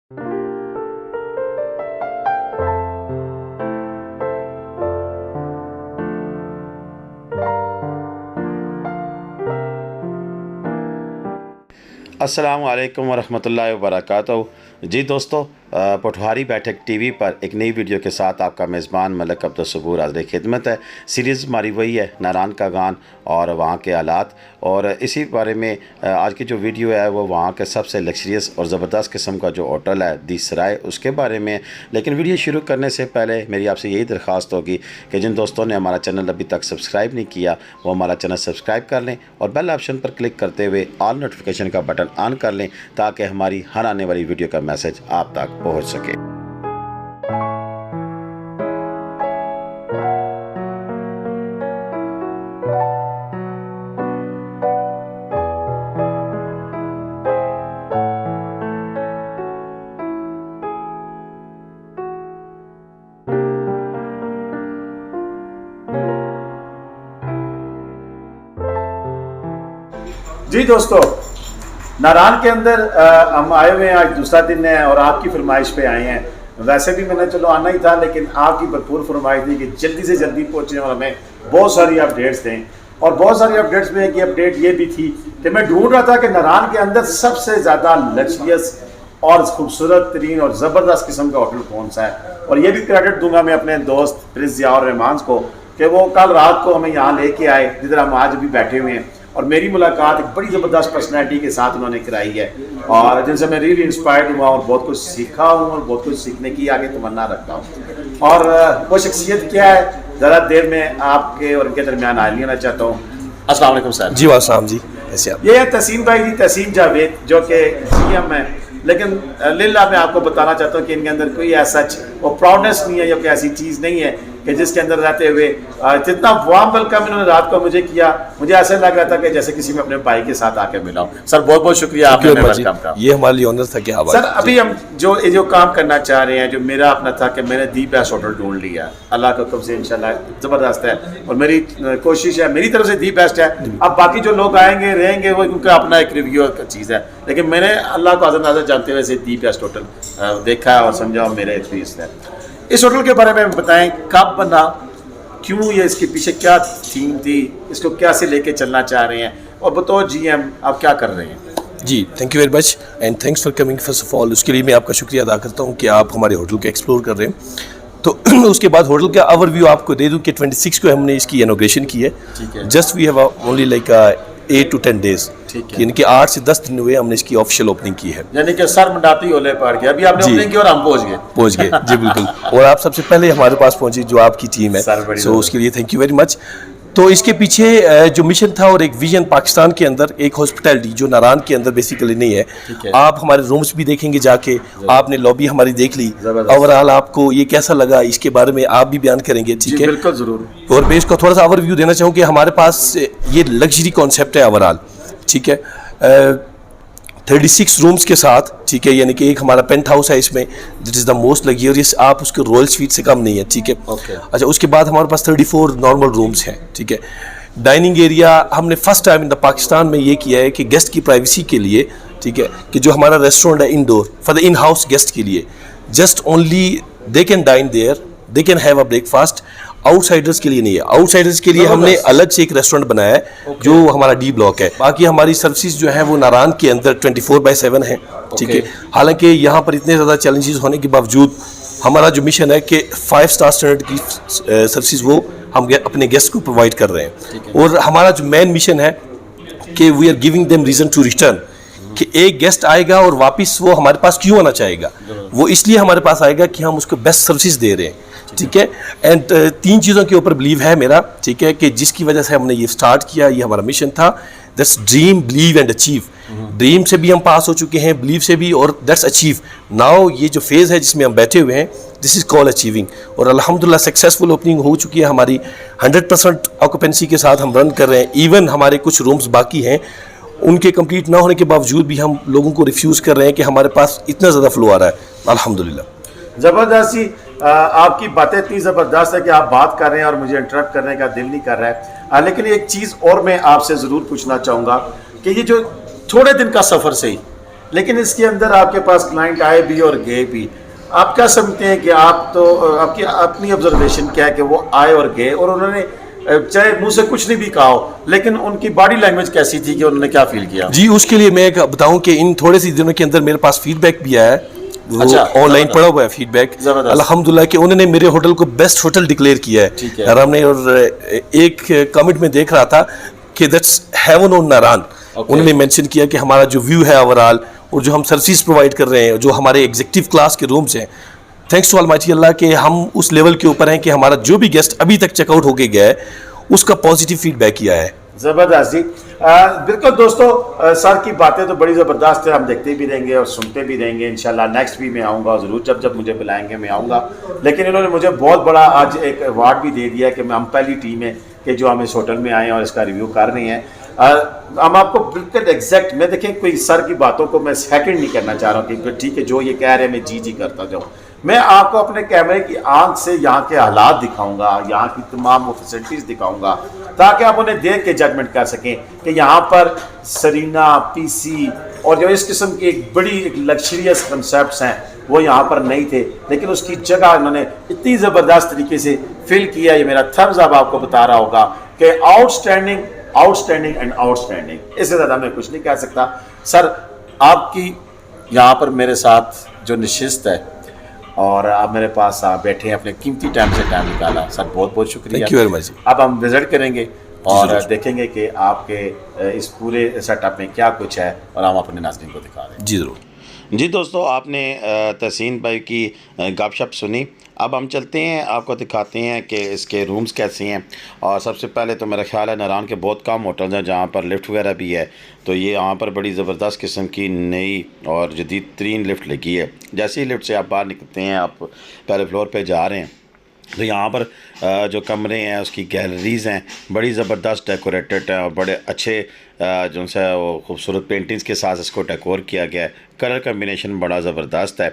अस्सलामुअलैकुम वरहमतुल्लाहि वबरकातुहू। जी दोस्तों, पटवारी बैठक टीवी पर एक नई वीडियो के साथ आपका मेज़बान मलिक अब्दुल सबूर हाज़िर खिदमत है। सीरीज़ हमारी वही है, नारान का गान और वहाँ के हालात, और इसी बारे में आज की जो वीडियो है वो वहाँ के सबसे लग्जरियस और ज़बरदस्त किस्म का जो होटल है दी सराय, उसके बारे में। लेकिन वीडियो शुरू करने से पहले मेरी आपसे यही दरख्वास्त होगी कि जिन दोस्तों ने हमारा चैनल अभी तक सब्सक्राइब नहीं किया वो हमारा चैनल सब्सक्राइब कर लें और बेल ऑप्शन पर क्लिक करते हुए ऑल नोटिफिकेशन का बटन ऑन कर लें ताकि हमारी हर आने वाली वीडियो का मैसेज आप तक पहुँच सके। जी दोस्तों, नारान के अंदर हम आए हुए हैं। आज दूसरा दिन है और आपकी फरमाइश पे आए हैं। वैसे भी मैंने चलो आना ही था, लेकिन आपकी भरपूर फरमाइश थी कि जल्दी से जल्दी पहुंचने और हमें बहुत सारी अपडेट्स दें। और बहुत सारी अपडेट्स में एक अपडेट ये भी थी कि मैं ढूंढ रहा था कि नारान के अंदर सबसे ज़्यादा लग्जरियस और खूबसूरत तरीन और ज़बरदस्त किस्म का होटल कौन सा है। और ये भी क्रेडिट दूंगा मैं अपने दोस्त प्रिंस ज़िया और रहमान को कि वो कल रात को हमें यहाँ लेके आए जिधर हम आज भी बैठे हुए हैं, और मेरी मुलाकात एक बड़ी ज़बरदस्त पर्सनैलिटी के साथ उन्होंने कराई है और जिनसे मैं रियली इंस्पायर्ड हुआ और बहुत कुछ सीखा हूँ और बहुत कुछ सीखने की आगे तमन्ना रखता हूँ। और वो शख्सियत क्या है, ज़रा देर में आपके और इनके दरमियान आ लेना चाहता हूँ। अस्सलाम वालेकुम सर। जी वालेकुम जी, कैसे आप? ये है तहसीन भाई जी, तहसीन जावेद, जो कि CM है। लेकिन लिल्लाह मैं आपको बताना चाहता हूँ कि इनके अंदर कोई ऐसा वो प्राउडनेस नहीं है या कोई ऐसी चीज़ नहीं है कि जिसके अंदर रहते हुए जितना वार्म वेलकम इन्होंने रात को मुझे किया, मुझे ऐसा लग रहा था कि जैसे किसी में अपने भाई के साथ आके मिला हूँ। सर बहुत बहुत शुक्रिया आपने वेलकम का। ये हमारे लिए ऑनर था कि सर अभी हम जो काम करना चाह रहे हैं, जो मेरा अपना था कि मैंने दी बेस्ट होटल ढूंढ लिया, अल्लाह के हुक्म से इंशाल्लाह ज़बरदस्त है और मेरी कोशिश है, मेरी तरफ से दी बेस्ट है। अब बाकी जो लोग आएंगे रहेंगे वो उनका अपना एक रिव्यू का चीज़ है, लेकिन मैंने अल्लाह को आज़र नाज़र जानते हुए से दी बेस्ट होटल देखा है और समझा और मेरा एक्सपीरियंस है। इस होटल के बारे में बताएं, कब बना, क्यों, ये इसके पीछे क्या थीम थी, इसको कैसे लेके चलना चाह रहे हैं, और बतौर GM आप क्या कर रहे हैं? जी, thank you very much and thanks for coming first of all. उसके लिए मैं आपका शुक्रिया अदा करता हूँ कि आप हमारे होटल को एक्सप्लोर कर रहे हैं। तो उसके बाद होटल का ओवरव्यू आपको दे दूँ कि 26 को हमने इसकी इनॉग्रेशन की है। Just we have only like 8 to 10 days, यानी कि 8 से 10 दिन हुए हमने इसकी ऑफिशियल ओपनिंग की है। यानी कि सर मंडाती ओले पड़ गया, अभी आपने ओपनिंग की और हम पहुंच गए जी बिल्कुल। और आप सबसे पहले हमारे पास पहुंची जो आपकी टीम है, सो उसके लिए थैंक यू वेरी मच। तो इसके पीछे जो मिशन था और एक विजन पाकिस्तान के अंदर एक हॉस्पिटैलिटी जो नारान के अंदर बेसिकली नहीं है। आप हमारे रूम्स भी देखेंगे जाके, आपने लॉबी हमारी देख ली, ओवरऑल आपको ये कैसा लगा इसके बारे में आप भी बयान करेंगे, ठीक है? बिल्कुल जरूर। और मैं इसको थोड़ा सा ओवरव्यू देना चाहूँ कि हमारे पास ये लग्जरी कॉन्सेप्ट है ओवरऑल, ठीक है? 36 रूम्स के साथ, ठीक है, यानी कि एक हमारा पेंट हाउस है इसमें, that is the most luxurious, आप उसके रॉयल स्वीट से कम नहीं है, ठीक है? अच्छा, उसके बाद हमारे पास 34 नॉर्मल रूम्स हैं, ठीक है? डाइनिंग एरिया हमने first time in the Pakistan में ये किया है कि गेस्ट की प्राइवेसी के लिए, ठीक है, कि जो हमारा रेस्टोरेंट है indoor for the in house guest के लिए, just only they can dine there, they can have a breakfast, outsiders के लिए नहीं है। आउटसाइडर्स के लिए हमने अलग से एक रेस्टोरेंट बनाया है जो हमारा D ब्लॉक है। बाकी हमारी सर्विसेज जो है वो नारान के अंदर 24/7 है, ठीक है? हालांकि यहाँ पर इतने ज़्यादा चैलेंजेस होने के बावजूद हमारा जो मिशन है कि 5 स्टार स्टैंडर्ड की सर्विसेज वो हम अपने गेस्ट को प्रोवाइड कर रहे हैं। और हमारा जो मेन मिशन है कि we are giving them reason to return, कि एक गेस्ट आएगा और वापस वो हमारे पास क्यों आना चाहेगा, वो इसलिए हमारे पास आएगा कि हम उसको बेस्ट सर्विस दे रहे हैं, ठीक है? एंड 3 चीज़ों के ऊपर बिलीव है मेरा, ठीक है, कि जिसकी वजह से हमने ये स्टार्ट किया, ये हमारा मिशन था। That's dream, believe and achieve. Dream से भी हम पास हो चुके हैं, बिलीव से भी, और दैट्स अचीव। नाउ ये जो फेज़ है जिसमें हम बैठे हुए हैं, दिस इज़ कॉल अचीविंग। और अल्हम्दुलिल्लाह सक्सेसफुल ओपनिंग हो चुकी है हमारी, 100% ऑक्यूपेंसी के साथ हम रन कर रहे हैं। इवन हमारे कुछ रूम्स बाकी हैं, उनके कंप्लीट ना होने के बावजूद भी हम लोगों को रिफ्यूज़ कर रहे हैं कि हमारे पास इतना ज़्यादा फ्लो आ रहा है, अल्हम्दुलिल्लाह। ज़बरदस्ती आपकी बातें इतनी ज़बरदस्त है कि आप बात कर रहे हैं और मुझे इंटरप्ट करने का दिल नहीं कर रहा है। लेकिन एक चीज़ और मैं आपसे ज़रूर पूछना चाहूँगा कि ये जो थोड़े दिन का सफ़र से ही लेकिन इसके अंदर आपके पास क्लाइंट आए भी और गए भी। आप क्या समझते हैं कि आप तो आपकी अपनी ऑब्जर्वेशन क्या है कि वो आए और गए और उन्होंने चाहे मुंह से कुछ नहीं भी कहा हो, लेकिन उनकी बॉडी लैंग्वेज कैसी थी कि उन्होंने क्या फील किया? जी, उसके लिए मैं बताऊं कि इन थोड़े से दिनों के अंदर मेरे पास फीडबैक भी आया है, अच्छा, ऑनलाइन पड़ा हुआ है फीडबैक। जबरदस्त। अल्हम्दुलिल्लाह कि उन्होंने मेरे होटल को बेस्ट होटल डिक्लेयर किया है। ठीक है। और हमने एक कमेंट में देख रहा था कि दैट्स हेवन ऑन नारान। उन्होंने मेंशन किया कि हमारा जो व्यू है ओवरऑल और जो हम सर्विस प्रोवाइड कर रहे हैं, जो हमारे एग्जीक्यूटिव क्लास के रूम्स हैं, थैंक्स टू ऑलमाइटी अल्लाह के हम उस लेवल के ऊपर हैं कि हमारा जो भी गेस्ट अभी तक चेकआउट होके गया है उसका पॉजिटिव फीडबैक किया है। जबरदस्त जी। बिल्कुल दोस्तों, सर की बातें तो बड़ी ज़बरदस्त है, हम देखते भी रहेंगे और सुनते भी रहेंगे। इंशाल्लाह नेक्स्ट भी मैं आऊँगा ज़रूर, जब जब मुझे बुलाएंगे मैं आऊँगा। लेकिन इन्होंने मुझे बहुत बड़ा आज एक अवार्ड भी दे दिया कि हम पहली टीम है कि जो हम इस होटल में आए हैं और इसका रिव्यू कर रहे हैं। हम आपको बिल्कुल एग्जैक्ट, मैं देखें कोई सर की बातों को मैं सेकंड नहीं करना चाह रहा हूँ कि ठीक है जो ये कह रहे हैं मैं जी जी करता जाऊँ। मैं आपको अपने कैमरे की आंख से यहाँ के हालात दिखाऊंगा, यहाँ की तमाम वो फैसिलिटीज़ दिखाऊंगा, ताकि आप उन्हें देख के जजमेंट कर सकें कि यहाँ पर सरीना, पीसी और जो इस किस्म की एक बड़ी एक लग्जरियस कंसेप्ट हैं वो यहाँ पर नहीं थे, लेकिन उसकी जगह उन्होंने इतनी ज़बरदस्त तरीके से फिल किया। ये मेरा थम्स अप आपको बता रहा होगा कि आउटस्टैंडिंग, आउटस्टैंडिंग एंड आउटस्टैंडिंग। इससे ज़्यादा मैं कुछ नहीं कह सकता। सर, आपकी यहाँ पर मेरे साथ जो नशिस्त है और आप मेरे पास बैठे हैं, अपने कीमती टाइम से टाइम निकाला, सर बहुत बहुत शुक्रिया। Thank you very much. अब हम विजिट करेंगे और देखेंगे कि आपके इस पूरे सेटअप में क्या कुछ है और हम अपने नाज़रीन को दिखा दें। जी ज़रूर। जी दोस्तों, आपने तहसीन भाई की गपशप सुनी। अब हम चलते हैं, आपको दिखाते हैं कि इसके रूम्स कैसे हैं। और सबसे पहले तो मेरा ख्याल है नारान के बहुत कम होटल्स हैं जहाँ पर लिफ्ट वगैरह भी है, तो ये यहाँ पर बड़ी ज़बरदस्त किस्म की नई और जदीद तरीन लिफ्ट लगी है। जैसे ही लिफ्ट से आप बाहर निकलते हैं, आप पहले फ्लोर पे जा रहे हैं, तो यहाँ पर जो कमरे हैं उसकी गैलरीज़ हैं, बड़ी ज़बरदस्त डेकोरेटेड हैं और बड़े अच्छे जो से वो खूबसूरत पेंटिंग्स के साथ इसको डेकोर किया गया है। कलर कम्बिनेशन बड़ा ज़बरदस्त है।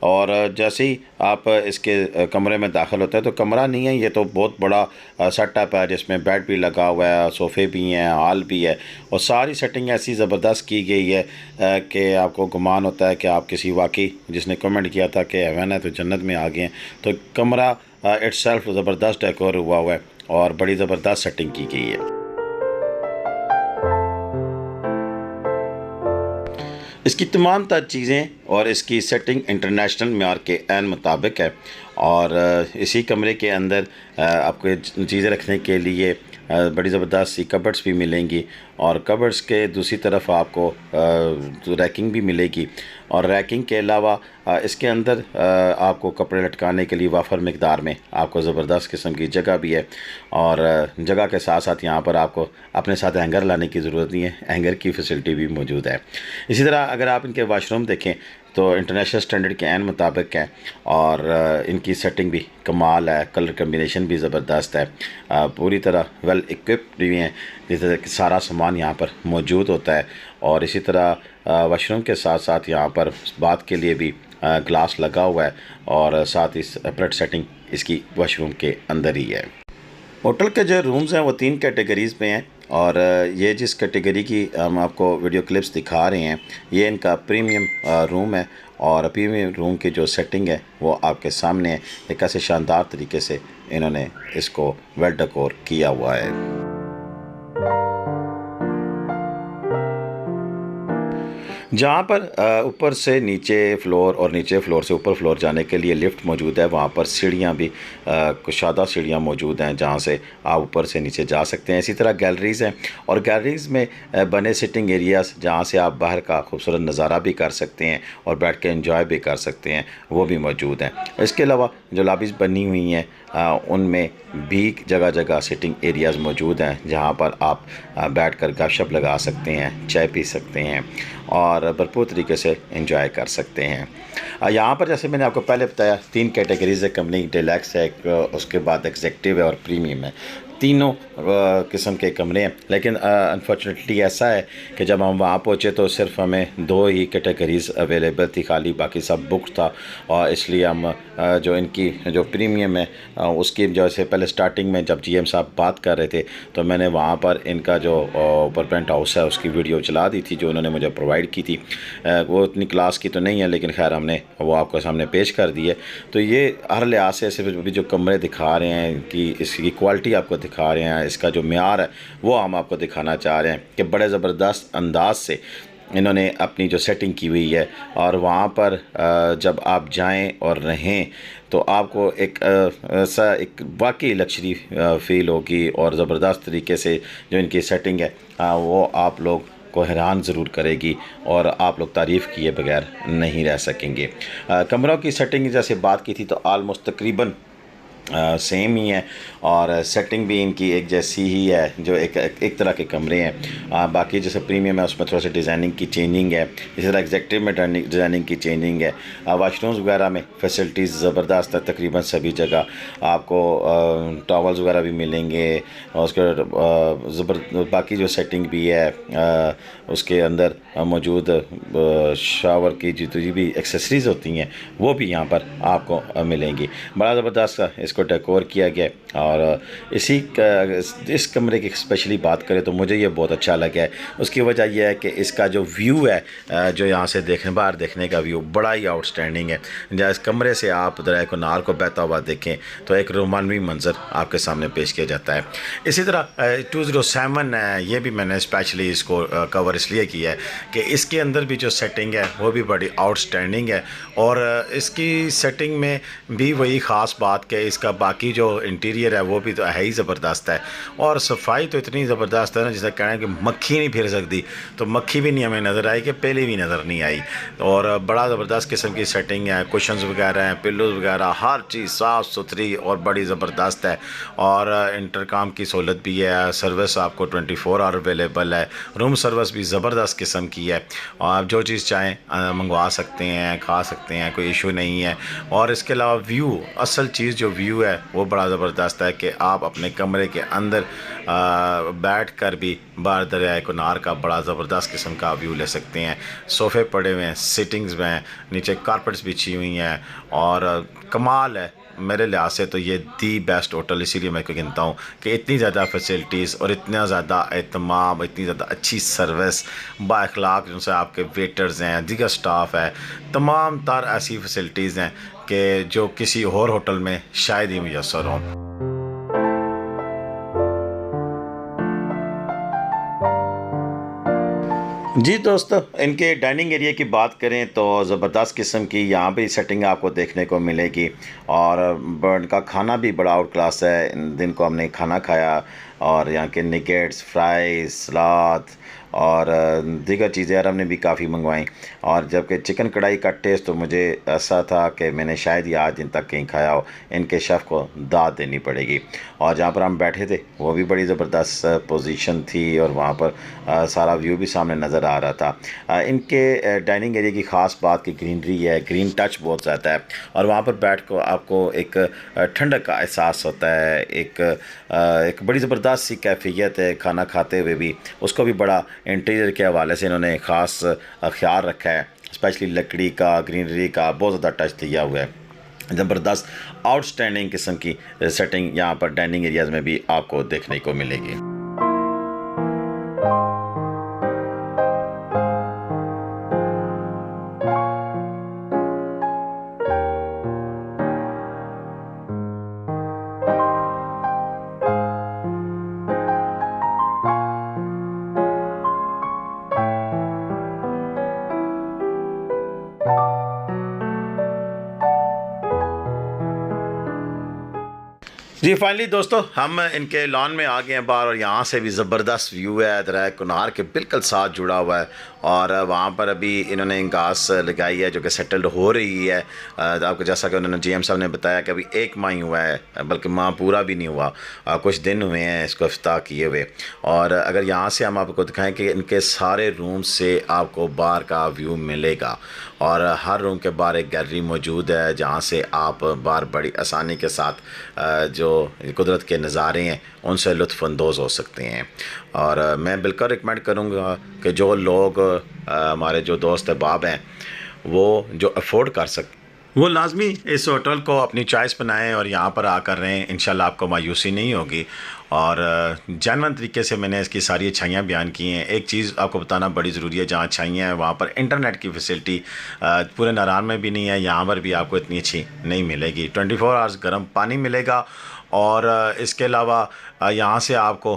और जैसे ही आप इसके कमरे में दाखिल होते हैं, तो कमरा नहीं है, ये तो बहुत बड़ा सेटअप है जिसमें बेड भी लगा हुआ है, सोफ़े भी हैं, हॉल भी है और सारी सेटिंग ऐसी ज़बरदस्त की गई है कि आपको गुमान होता है कि आप किसी वाकई, जिसने कमेंट किया था कि हेवन है तो जन्नत में आ गए हैं, तो कमरा इट्सेल्फ ज़बरदस्त डेकोर हुआ है और बड़ी ज़बरदस्त सेटिंग की गई है। इसकी तमाम तर चीज़ें और इसकी सेटिंग इंटरनेशनल मेयार के ऐन मुताबिक है। और इसी कमरे के अंदर आपको चीज़ें रखने के लिए बड़ी ज़बरदस्त सी कबर्ड्स भी मिलेंगी और कबर्ड्स के दूसरी तरफ आपको रैकिंग भी मिलेगी। और रैकिंग के अलावा इसके अंदर आपको कपड़े लटकाने के लिए वाफर मिकदार में आपको ज़बरदस्त किस्म की जगह भी है। और जगह के साथ साथ यहाँ पर आपको अपने साथ हैंगर लाने की ज़रूरत नहीं है, हैंगर की फैसिलिटी भी मौजूद है। इसी तरह अगर आप इनके वाशरूम देखें तो इंटरनेशनल स्टैंडर्ड के ऐन मुताबिक है और इनकी सेटिंग भी कमाल है, कलर कम्बिनेशन भी ज़बरदस्त है, पूरी तरह वेल इक्विप्ड भी हैं, जिस तरह सारा सामान यहाँ पर मौजूद होता है। और इसी तरह वाशरूम के साथ साथ यहाँ पर बाथ के लिए भी ग्लास लगा हुआ है और साथ ही सेपरेट सेटिंग इसकी वाशरूम के अंदर ही है। होटल के जो रूम्स हैं वो 3 कैटेगरीज़ में हैं और ये जिस कैटेगरी की हम आपको वीडियो क्लिप्स दिखा रहे हैं ये इनका प्रीमियम रूम है। और प्रीमियम रूम की जो सेटिंग है वो आपके सामने है। एक ऐसे शानदार तरीके से इन्होंने इसको वेल डेकोर किया हुआ है। जहाँ पर ऊपर से नीचे फ्लोर और नीचे फ्लोर से ऊपर फ्लोर जाने के लिए लिफ्ट मौजूद है, वहाँ पर सीढ़ियाँ भी कुशादा सीढ़ियाँ मौजूद हैं जहाँ से आप ऊपर से नीचे जा सकते हैं। इसी तरह गैलरीज़ हैं और गैलरीज़ में बने सिटिंग एरियाज़ जहाँ से आप बाहर का खूबसूरत नज़ारा भी कर सकते हैं और बैठ के एंजॉय भी कर सकते हैं, वो भी मौजूद हैं। इसके अलावा जो लॉबीज़ बनी हुई हैं उनमें भी जगह जगह सिटिंग एरियाज़ मौजूद हैं जहाँ पर आप बैठकर गपशप लगा सकते हैं, चाय पी सकते हैं और भरपूर तरीके से एंजॉय कर सकते हैं। यहाँ पर जैसे मैंने आपको पहले बताया 3 कैटेगरीज़ है, कंपनी डिलैक्स है, उसके बाद एग्जेक्टिव है और प्रीमियम है। तीनों किस्म के कमरे हैं, लेकिन अनफॉर्चुनेटली ऐसा है कि जब हम वहाँ पहुँचे तो सिर्फ हमें 2 ही कैटेगरीज़ अवेलेबल थी, खाली बाकी सब बुक था। और इसलिए हम जो इनकी जो प्रीमियम है उसकी जैसे पहले स्टार्टिंग में जब GM साहब बात कर रहे थे तो मैंने वहाँ पर इनका जो ऊपर पेंट हाउस है उसकी वीडियो चला दी थी जो उन्होंने मुझे प्रोवाइड की थी। वो इतनी क्लास की तो नहीं है, लेकिन खैर हमने वो आपके सामने पेश कर दी है। तो ये हर लिहाज से सिर्फ अभी जो कमरे दिखा रहे हैं कि इसकी क्वालिटी आपको दिखा रहे हैं, इसका जो म्यार है वो हम आपको दिखाना चाह रहे हैं कि बड़े ज़बरदस्त अंदाज से इन्होंने अपनी जो सेटिंग की हुई है। और वहाँ पर जब आप जाएं और रहें तो आपको एक ऐसा एक वाकई लग्जरी फ़ील होगी और ज़बरदस्त तरीके से जो इनकी सेटिंग है वो आप लोग को हैरान ज़रूर करेगी और आप लोग तारीफ़ किए बगैर नहीं रह सकेंगे। कमरों की सेटिंग जैसे बात की थी तो आलमोस्ट तकरीबन सेम ही है और सेटिंग भी इनकी एक जैसी ही है जो एक तरह के कमरे हैं। बाकी जैसे प्रीमियम है उसमें थोड़ा सा डिज़ाइनिंग की चेंजिंग है, इसी तरह एग्जेक्टिव में डिज़ाइनिंग की चेंजिंग है। वाशरूम्स वगैरह में फैसिलिटीज़ ज़बरदस्त है, तकरीबन सभी जगह आपको टॉवल्स वगैरह भी मिलेंगे और उसके बाकी जो सेटिंग भी है उसके अंदर मौजूद शावर की जितनी भी एक्सेसरीज़ होती हैं वो भी यहाँ पर आपको मिलेंगी। बड़ा ज़बरदस्त इसको डेकोर किया गया और इस कमरे की स्पेशली बात करें तो मुझे ये बहुत अच्छा लगा है। उसकी वजह यह है कि इसका जो व्यू है जो यहाँ से बाहर देखने का व्यू बड़ा ही आउटस्टैंडिंग है। जहाँ इस कमरे से आप दरिया कुनार को बहता हुआ देखें तो एक रोमानवी मंजर आपके सामने पेश किया जाता है। इसी तरह 207 ये भी मैंने स्पेशली इसको कवर इसलिए किया है कि इसके अंदर भी जो सेटिंग है वो भी बड़ी आउटस्टैंडिंग है और इसकी सेटिंग में भी वही ख़ास बात कि इसका बाकी जो इंटीरियर है वो भी तो है ही ज़बरदस्त है और सफाई तो इतनी ज़बरदस्त है ना, जिसे कहना है कि मक्खी नहीं फिर सकती तो मक्खी भी नहीं हमें नज़र आई कि पहले भी नज़र नहीं आई। और बड़ा ज़बरदस्त किस्म की सेटिंग है, कुशन्स वगैरह हैं, पिल्लोज़ वगैरह, हर चीज़ साफ़ सुथरी और बड़ी ज़बरदस्त है। और इंटरकॉम की सहूलत भी है, सर्विस आपको 24 आवर अवेलेबल है, रूम सर्विस भी ज़बरदस्त किस्म की है और आप जो चीज़ चाहें मंगवा सकते हैं, खा सकते हैं, कोई इशू नहीं है। और इसके अलावा व्यू, असल चीज़ जो व्यू है वो बड़ा ज़बरदस्त है कि आप अपने कमरे के अंदर बैठ कर भी बाहर दरियाए कुनार का बड़ा ज़बरदस्त किस्म का व्यू ले सकते हैं। सोफ़े पड़े हुए हैं, सिटिंग्स में हैं, नीचे कारपेट्स बिछी हुई हैं और कमाल है। मेरे लिहाज से तो ये दी बेस्ट होटल इसीलिए मैं गिनता हूँ कि इतनी ज़्यादा फैसिलिटीज़ और इतना ज़्यादा एहतमाम, इतनी ज़्यादा अच्छी सर्विस, बाअखलाक जिनसे आपके वेटर्स हैं, दीगर स्टाफ है, तमाम तार ऐसी फैसिलिटीज़ हैं कि जो किसी और होटल में शायद ही मुयस्सर हों। जी दोस्तों, इनके डाइनिंग एरिया की बात करें तो ज़बरदस्त किस्म की यहाँ भी सेटिंग आपको देखने को मिलेगी और इनका खाना भी बड़ा आउट क्लास है। इन दिन को हमने खाना खाया और यहाँ के निगेट्स, फ्राइज़, सलाद और दीगर चीज़ें यार हमने भी काफ़ी मंगवाई। और जबकि चिकन कढ़ाई का टेस्ट तो मुझे ऐसा था कि मैंने शायद ही आज दिन तक कहीं खाया हो। इनके शेफ़ को दाद देनी पड़ेगी। और जहाँ पर हम बैठे थे वो भी बड़ी ज़बरदस्त पोजीशन थी और वहाँ पर सारा व्यू भी सामने नज़र आ रहा था। इनके डाइनिंग एरिया की ख़ास बात की ग्रीनरी है, ग्रीन टच बहुत ज़्यादा है और वहाँ पर बैठ कर आपको एक ठंडक का एहसास होता है। एक बड़ी ज़बरदस्त सी कैफियत है खाना खाते हुए भी। उसको भी बड़ा इंटीरियर के हवाले से इन्होंने ख़ास ख्याल रखा है, स्पेशली लकड़ी का, ग्रीनरी का बहुत ज़्यादा टच दिया हुआ है। ज़बरदस्त आउटस्टैंडिंग किस्म की सेटिंग यहाँ पर डाइनिंग एरियाज़ में भी आपको देखने को मिलेगी। जी फाइनली दोस्तों, हम इनके लॉन में आ गए हैं बाहर और यहाँ से भी ज़बरदस्त व्यू है, दरिया कुनार के बिल्कुल साथ जुड़ा हुआ है। और वहाँ पर अभी इन्होंने घास लगाई है जो कि सेटल्ड हो रही है। आपको जैसा कि उन्होंने GM साहब ने बताया कि अभी 1 माह ही हुआ है, बल्कि माह पूरा भी नहीं हुआ, कुछ दिन हुए हैं इसको इफ्ताह किए हुए। और अगर यहाँ से हम आपको दिखाएं कि इनके सारे रूम से आपको बाहर का व्यू मिलेगा और हर रूम के बाहर एक गैलरी मौजूद है जहाँ से आप बाहर बड़ी आसानी के साथ जो जो कुदरत के नज़ारे हैं उनसे लुत्फ़अंदोज़ हो सकते हैं। और मैं बिल्कुल रिकमेंड करूँगा कि जो लोग हमारे जो दोस्त अहबाब हैं वो जो अफोर्ड कर सकते वो लाजमी इस होटल को अपनी चॉइस बनाएं और यहाँ पर आकर रहें। इंशाल्लाह आपको मायूसी नहीं होगी। और जानवन तरीके से मैंने इसकी सारी अच्छाइयाँ बयान की हैं। एक चीज़ आपको बताना बड़ी ज़रूरी है, जहाँ अच्छाइयाँ हैं वहाँ पर इंटरनेट की फैसिलिटी पूरे नारान में भी नहीं है, यहाँ पर भी आपको इतनी अच्छी नहीं मिलेगी। 24 आवर्स गर्म पानी मिलेगा और इसके अलावा यहाँ से आपको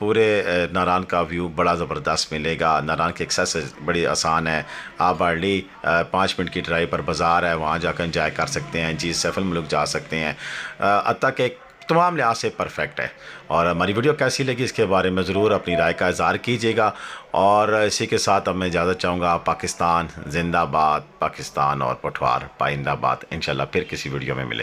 पूरे नारान का व्यू बड़ा ज़बरदस्त मिलेगा। नारान की एक्सेस बड़ी आसान है। आप हार्डली 5 मिनट की ड्राइव पर बाज़ार है, वहाँ जाकर इंजॉय कर सकते हैं। जी सैफुल मुल्क जा सकते हैं। अत्ता के तमाम लिहाज से परफेक्ट है। और हमारी वीडियो कैसी लगी इसके बारे में ज़रूर अपनी राय का इज़हार कीजिएगा। और इसी के साथ अब मैं इजाज़त चाहूँगा। पाकिस्तान जिंदाबाद, पाकिस्तान और पठवार पाइंदाबाद। इंशाल्लाह फिर किसी वीडियो में मिले।